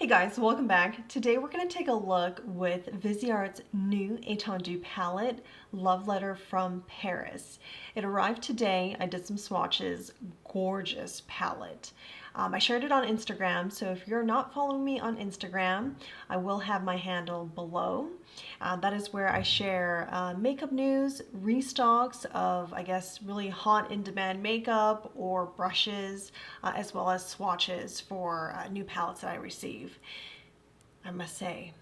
Hey guys, welcome back. Today we're going to take a look with Viseart's new Etendu palette, Love Letter from Paris. It arrived today. I did some swatches. Gorgeous palette. I shared it on Instagram, so if you're not following me on Instagram, I will have my handle below. That is where I share makeup news, restocks of, I guess, really hot in-demand makeup or brushes, as well as swatches for new palettes that I receive. I must say,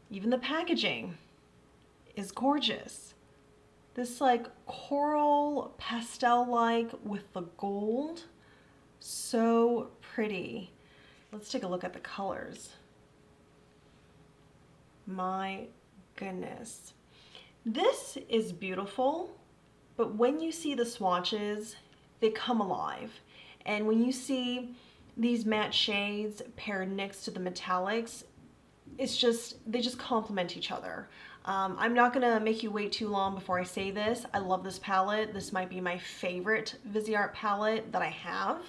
even the packaging is gorgeous. This like coral pastel-like with the gold, so pretty. Let's take a look at the colors. My goodness. This is beautiful, but when you see the swatches, they come alive. And when you see these matte shades paired next to the metallics, they just complement each other. I'm not gonna make you wait too long before I say this. I love this palette. This might be my favorite Viseart palette that I have.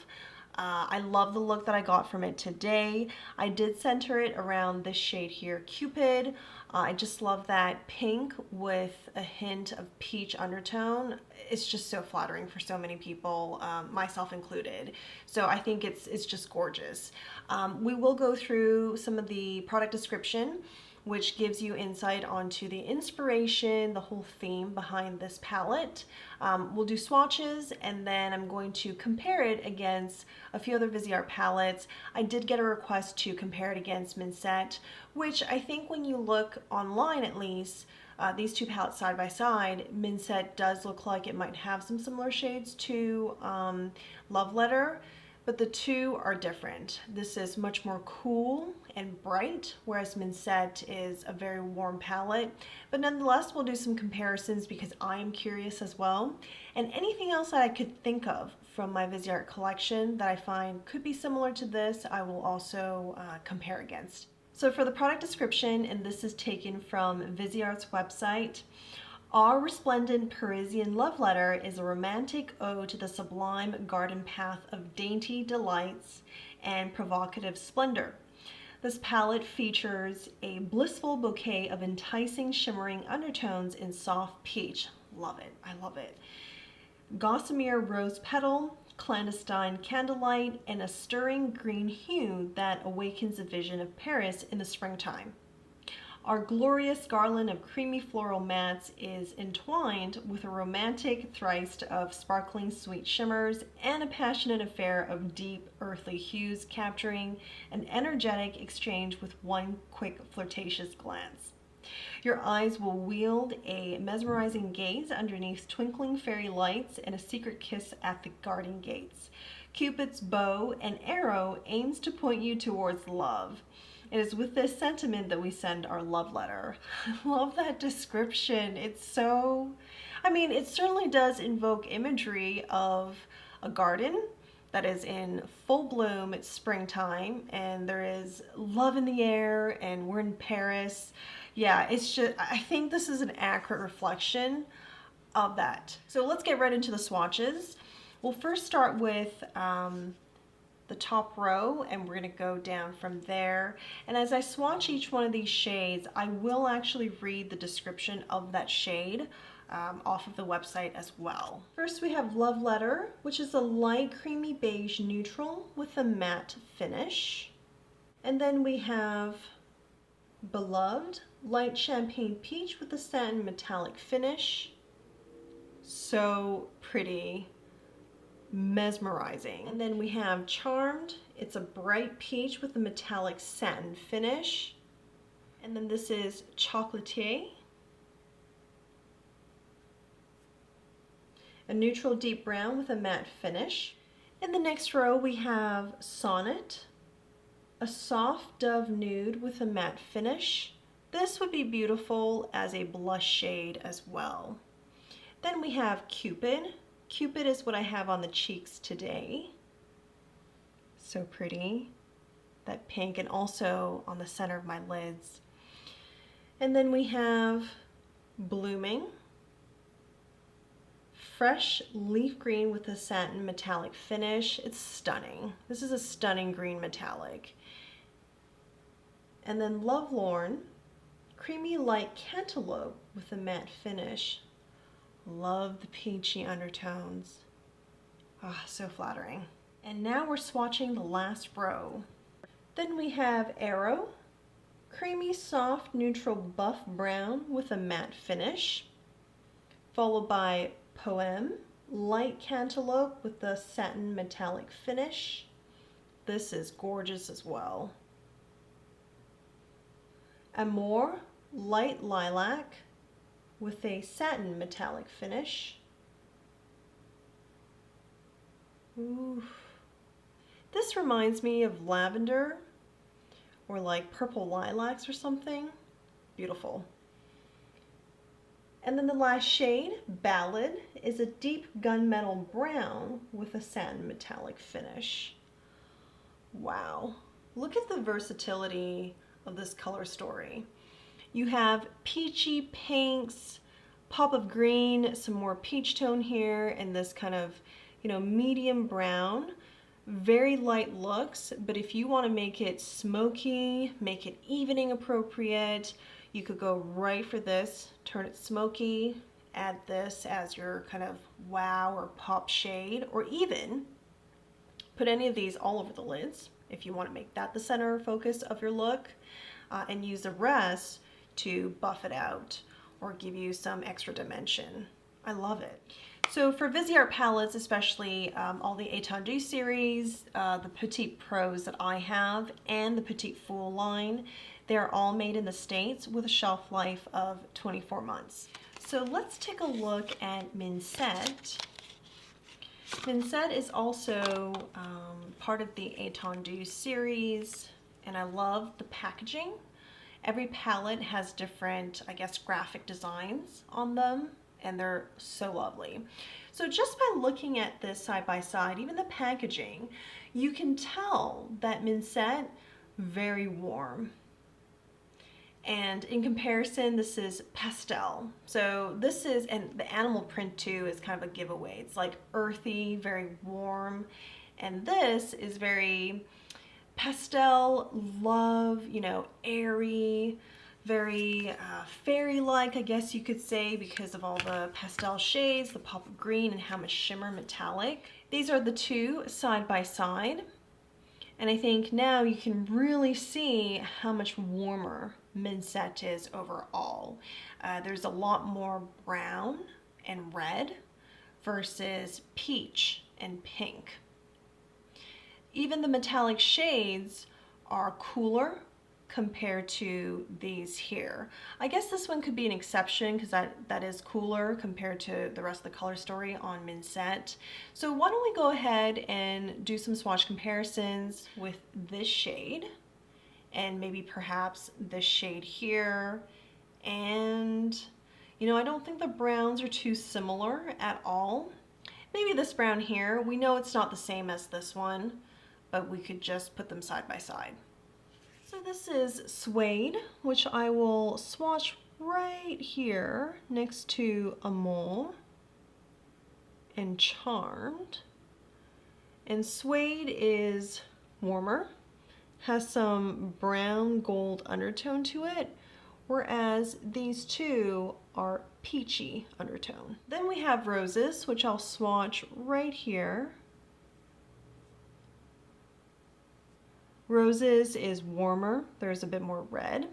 I love the look that I got from it today. I did center it around this shade here, Cupid. I just love that pink with a hint of peach undertone. It's just so flattering for so many people, myself included. So I think it's just gorgeous. We will go through some of the product description, which gives you insight onto the inspiration, the whole theme behind this palette. We'll do swatches, and then I'm going to compare it against a few other Viseart palettes. I did get a request to compare it against Mincet, which I think when you look online at least, these two palettes side by side, Mincet does look like it might have some similar shades to Love Letter, but the two are different. This is much more cool and bright, whereas Mincet is a very warm palette. But nonetheless, we'll do some comparisons because I am curious as well. And anything else that I could think of from my Viseart collection that I find could be similar to this, I will also compare against. So for the product description, and this is taken from Viseart's website, our resplendent Parisian love letter is a romantic ode to the sublime garden path of dainty delights and provocative splendor. This palette features a blissful bouquet of enticing shimmering undertones in soft peach. Love it, I love it. Gossamer rose petal, clandestine candlelight, and a stirring green hue that awakens a vision of Paris in the springtime. Our glorious garland of creamy floral mattes is entwined with a romantic tryst of sparkling sweet shimmers and a passionate affair of deep earthly hues, capturing an energetic exchange with one quick flirtatious glance. Your eyes will wield a mesmerizing gaze underneath twinkling fairy lights and a secret kiss at the garden gates. Cupid's bow and arrow aims to point you towards love. It is with this sentiment that we send our love letter. I love that description. It's so, I mean, it certainly does invoke imagery of a garden that is in full bloom. It's springtime and there is love in the air and we're in Paris. Yeah, it's just, I think this is an accurate reflection of that. So let's get right into the swatches. We'll first start with the top row, and we're going to go down from there. And as I swatch each one of these shades, I will actually read the description of that shade off of the website as well. First we have Love Letter, which is a light creamy beige neutral with a matte finish. And then we have Beloved, light champagne peach with a satin metallic finish. So pretty. Mesmerizing. And then we have Charmed. It's a bright peach with a metallic satin finish. And then this is Chocolatier, a neutral deep brown with a matte finish. In the next row we have Sonnet, a soft dove nude with a matte finish. This would be beautiful as a blush shade as well. Then we have Cupid. Cupid is what I have on the cheeks today. So pretty. That pink, and also on the center of my lids. And then we have Blooming. Fresh leaf green with a satin metallic finish. It's stunning. This is a stunning green metallic. And then Lovelorn, creamy light cantaloupe with a matte finish. Love the peachy undertones. Ah, so flattering. And now we're swatching the last row. Then we have Arrow, creamy soft neutral buff brown with a matte finish, followed by Poem, light cantaloupe with the satin metallic finish. This is gorgeous as well. Amour, light lilac with a satin metallic finish. Ooh. This reminds me of lavender or like purple lilacs or something. Beautiful. And then the last shade, Ballad, is a deep gunmetal brown with a satin metallic finish. Wow, look at the versatility of this color story. You have peachy pinks, pop of green, some more peach tone here, and this kind of, medium brown. Very light looks, but if you want to make it smoky, make it evening appropriate, you could go right for this, turn it smoky, add this as your kind of wow or pop shade, or even put any of these all over the lids if you want to make that the center focus of your look, and use the rest to buff it out or give you some extra dimension. I love it. So for Viseart palettes, especially all the Etendu series, the Petite Pros that I have, and the Petite Fool line, they're all made in the States with a shelf life of 24 months. So let's take a look at Mincette. Mincette is also part of the Etendu series, and I love the packaging. Every palette has different, graphic designs on them, and they're so lovely. So just by looking at this side by side, even the packaging, you can tell that Mincette, very warm. And in comparison, this is pastel. So this is, and the animal print too is kind of a giveaway. It's like earthy, very warm. And this is very pastel, love, airy, very fairy-like, I guess you could say, because of all the pastel shades, the pop of green, and how much shimmer metallic. These are the two side by side. And I think now you can really see how much warmer Mincette is overall. There's a lot more brown and red versus peach and pink. Even the metallic shades are cooler compared to these here. I guess this one could be an exception because that is cooler compared to the rest of the color story on Mincette. So why don't we go ahead and do some swatch comparisons with this shade and maybe perhaps this shade here. And I don't think the browns are too similar at all. Maybe this brown here, we know it's not the same as this one, but we could just put them side by side. So this is Suede, which I will swatch right here next to Amour and Charmed. And Suede is warmer, has some brown gold undertone to it, whereas these two are peachy undertone. Then we have Roses, which I'll swatch right here. Roses is warmer, there's a bit more red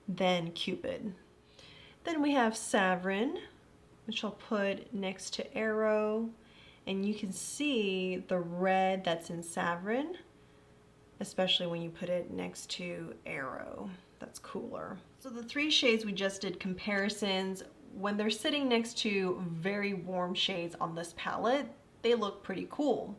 than Cupid. Then we have Savrin, which I'll put next to Arrow, and you can see the red that's in Savrin, especially when you put it next to Arrow. That's cooler. So the three shades we just did comparisons, when they're sitting next to very warm shades on this palette, they look pretty cool.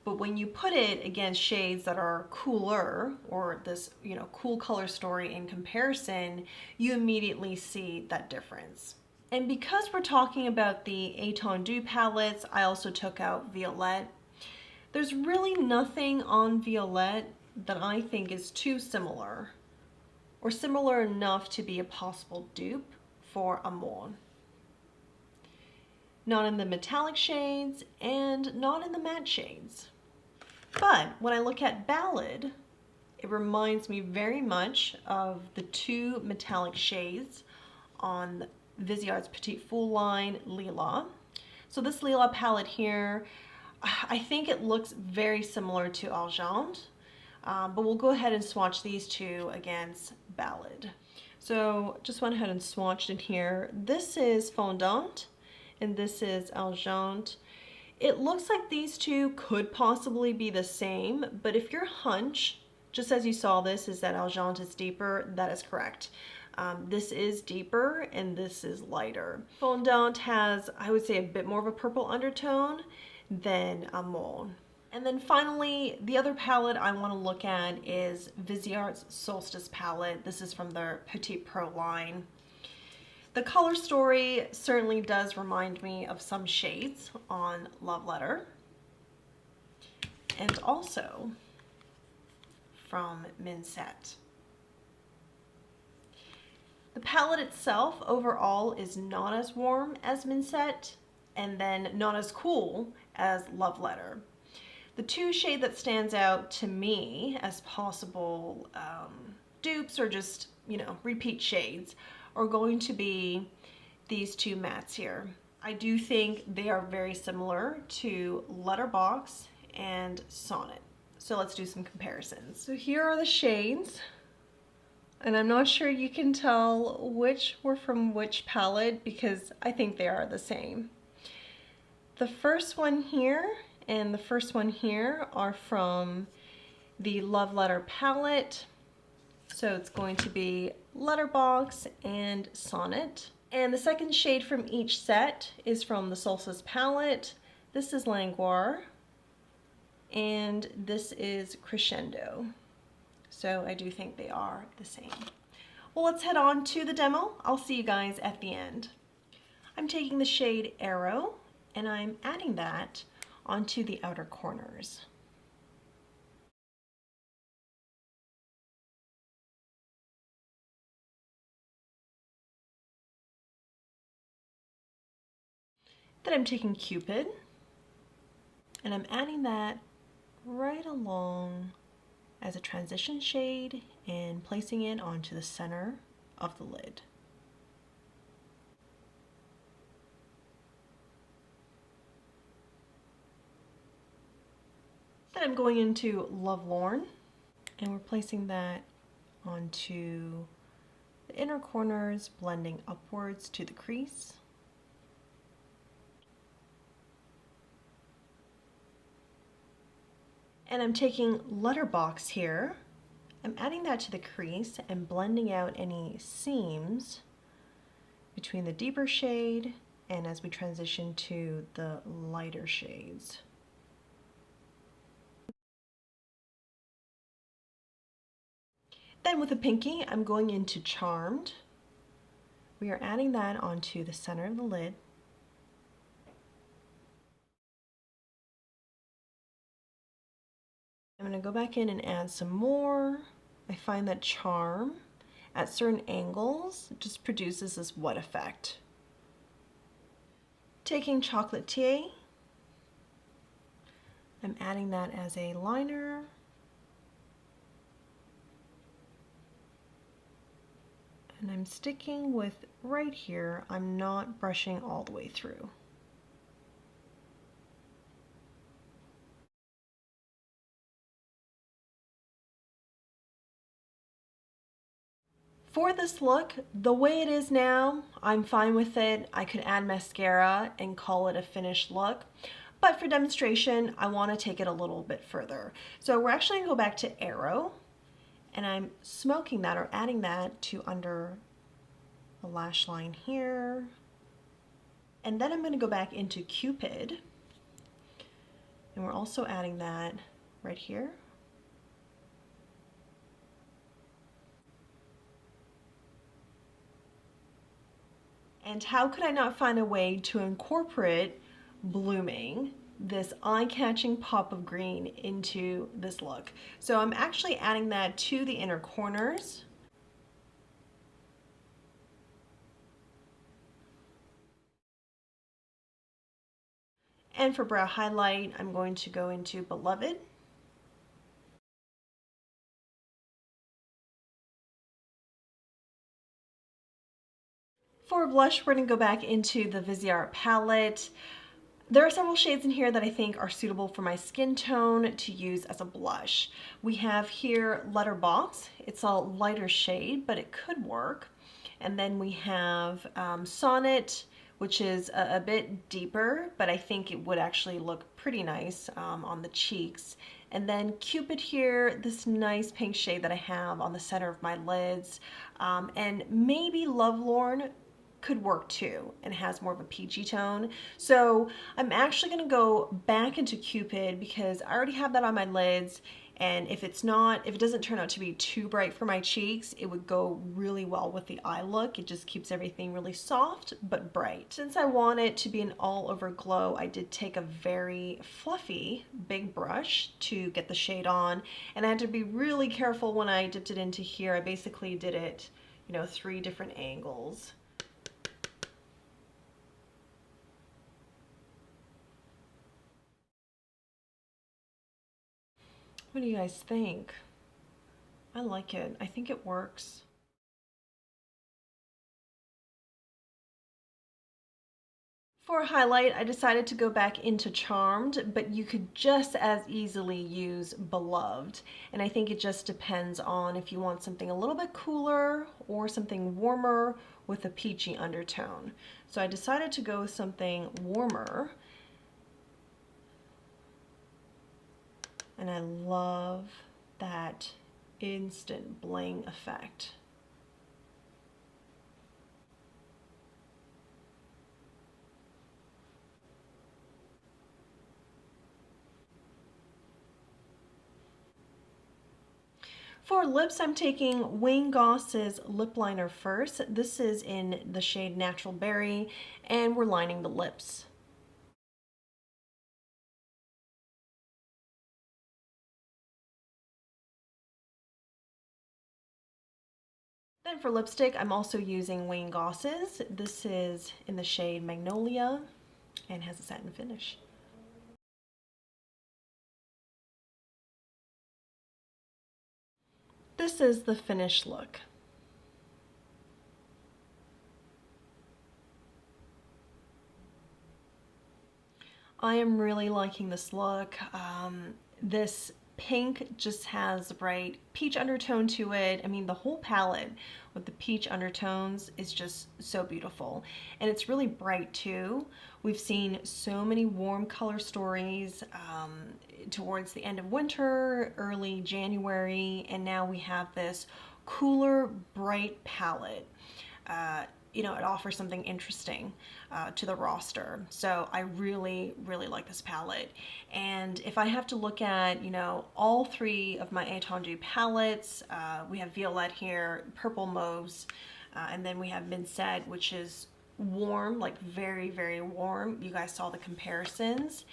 But when you put it against shades that are cooler, or this, cool color story in comparison, you immediately see that difference. And because we're talking about the Etendu palettes, I also took out Violette. There's really nothing on Violette that I think is too similar, or similar enough to be a possible dupe for Amour. Not in the metallic shades, and not in the matte shades. But when I look at Ballad, It reminds me very much of the two metallic shades on Viseart's Petite Fool line, Lila. So this Lila palette here, I think it looks very similar to Argent, but we'll go ahead and swatch these two against Ballad. So just went ahead and swatched in here. This is Fondant and this is Argent. It looks like these two could possibly be the same, but if your hunch, just as you saw this, is that Argent is deeper, that is correct. This is deeper and this is lighter. Fondant has, I would say, a bit more of a purple undertone than Amon. And then finally, the other palette I want to look at is Viseart's Solstice palette. This is from their Petite Pro line. The color story certainly does remind me of some shades on Love Letter, and also from Viseart. The palette itself overall is not as warm as Viseart, and then not as cool as Love Letter. The two shade that stands out to me as possible dupes or just, repeat shades are going to be these two mattes here. I do think they are very similar to Letterbox and Sonnet. So let's do some comparisons. So here are the shades, and I'm not sure you can tell which were from which palette because I think they are the same. The first one here and the first one here are from the Love Letter palette. So it's going to be Letterbox and Sonnet. And the second shade from each set is from the Solstice palette. This is Languor, and this is Crescendo. So I do think they are the same. Well, let's head on to the demo. I'll see you guys at the end. I'm taking the shade Arrow, and I'm adding that onto the outer corners. Then I'm taking Cupid, and I'm adding that right along as a transition shade and placing it onto the center of the lid. Then I'm going into Lovelorn, and we're placing that onto the inner corners, blending upwards to the crease. And I'm taking Letterbox here. I'm adding that to the crease and blending out any seams between the deeper shade and as we transition to the lighter shades. Then with a pinky, I'm going into Charmed. We are adding that onto the center of the lid. I'm going to go back in and add some more. I find that Charm at certain angles just produces this wet effect. Taking Chocolatier, I'm adding that as a liner. And I'm sticking with right here. I'm not brushing all the way through. For this look, the way it is now, I'm fine with it. I could add mascara and call it a finished look. But for demonstration, I want to take it a little bit further. So we're actually going to go back to Arrow, and I'm smoking that or adding that to under the lash line here. And then I'm going to go back into Cupid, and we're also adding that right here. And how could I not find a way to incorporate blooming, this eye-catching pop of green, into this look? So I'm actually adding that to the inner corners. And for brow highlight, I'm going to go into Beloved. For blush, we're gonna go back into the Viseart palette. There are several shades in here that I think are suitable for my skin tone to use as a blush. We have here Letterbox. It's a lighter shade, but it could work. And then we have Sonnet, which is a bit deeper, but I think it would actually look pretty nice on the cheeks. And then Cupid here, this nice pink shade that I have on the center of my lids. And maybe Lovelorn could work too and has more of a peachy tone. So I'm actually gonna go back into Cupid because I already have that on my lids, and if it doesn't turn out to be too bright for my cheeks, it would go really well with the eye look. It just keeps everything really soft but bright. Since I want it to be an all over glow, I did take a very fluffy big brush to get the shade on, and I had to be really careful when I dipped it into here. I basically did it, 3 different angles. What do you guys think? I like it. I think it works. For a highlight, I decided to go back into Charmed, but you could just as easily use Beloved. And I think it just depends on if you want something a little bit cooler or something warmer with a peachy undertone. So I decided to go with something warmer. And I love that instant bling effect. For lips, I'm taking Wayne Goss's lip liner first. This is in the shade Natural Berry, and we're lining the lips. Then for lipstick, I'm also using Wayne Goss's. This is in the shade Magnolia and has a satin finish. This is the finished look. I am really liking this look. This pink just has the bright peach undertone to it. I mean, the whole palette with the peach undertones is just so beautiful. And it's really bright too. We've seen so many warm color stories towards the end of winter, early January, and now we have this cooler, bright palette. It offers something interesting to the roster. So I really, really like this palette. And if I have to look at, all 3 of my Etendu palettes, we have Violette here, Purple Mauves, and then we have Minced, which is warm, like very, very warm. You guys saw the comparisons.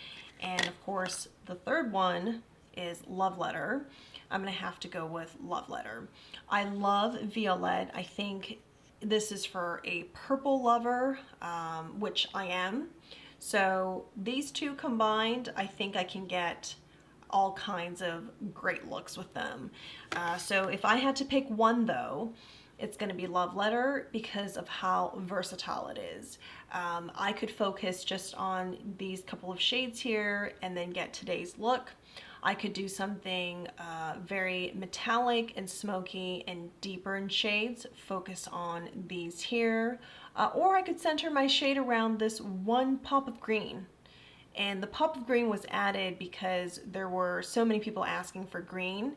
And of course, the third one is Love Letter. I'm gonna have to go with Love Letter. I love Violette. I think this is for a purple lover, which I am. So these 2 combined, I think I can get all kinds of great looks with them. So if I had to pick one though, it's going to be Love Letter because of how versatile it is. I could focus just on these couple of shades here and then get today's look. I could do something very metallic and smoky and deeper in shades, focus on these here, or I could center my shade around this one pop of green. And the pop of green was added because there were so many people asking for green,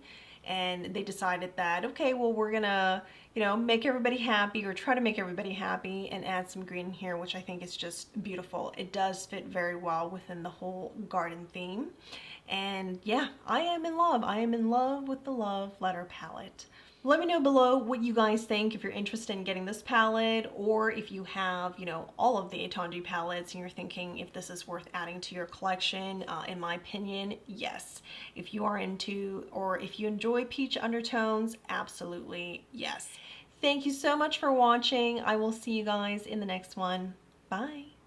and they decided that, okay, well, we're gonna, make everybody happy, or try to make everybody happy, and add some green here, which I think is just beautiful. It does fit very well within the whole garden theme. And yeah, I am in love. I am in love with the Love Letter palette. Let me know below what you guys think, if you're interested in getting this palette, or if you have, all of the Etendu palettes and you're thinking if this is worth adding to your collection. In my opinion, yes. If you are into, or if you enjoy peach undertones, absolutely yes. Thank you so much for watching. I will see you guys in the next one. Bye.